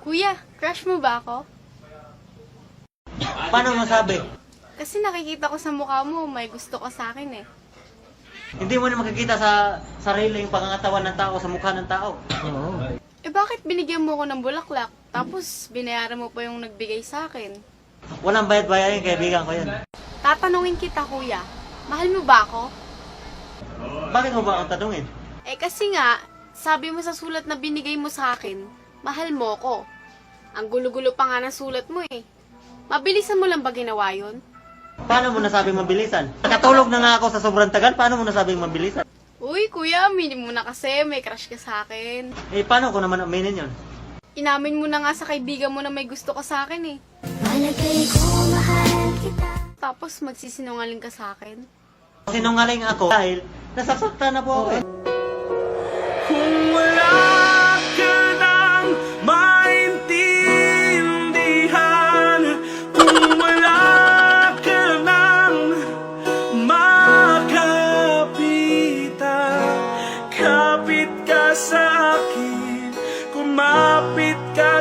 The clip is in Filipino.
Kuya, crush mo ba ako? Paano mo nasabi? Kasi nakikita ko sa mukha mo, may gusto ka sa akin eh. Hindi mo na makikita sa sariling pangangatawan ng tao, sa mukha ng tao. Oo. Eh bakit binigyan mo ko ng bulaklak, tapos binayaran mo pa yung nagbigay sa akin? Walang bayad-bayad yung kaibigan ko yan. Tatanungin kita, kuya. Mahal mo ba ako? Bakit mo ba ang tanungin? Eh kasi nga, sabi mo sa sulat na binigay mo sa akin, mahal mo ko. Ang gulo-gulo pa nga ng sulat mo eh. Mabilisan mo lang ba ginawa yun? Paano mo nasabing mabilisan? Nakatulog na nga ako sa sobrang tagal, paano mo nasabing mabilisan? Uy, kuya, aminin mo na kasi may crush ka sa akin. Eh, paano ko naman aminin yun? Inamin mo na nga sa kaibigan mo na may gusto ka sa akin eh. Malagay ko mahal kita. Tapos magsisinungaling ka sa akin. Sinungaling ako dahil nasasaktan na po ako eh. Kung wala ka nang maintindihan, kung wala ka nang makapitan, kapit ka sa akin, kumapit ka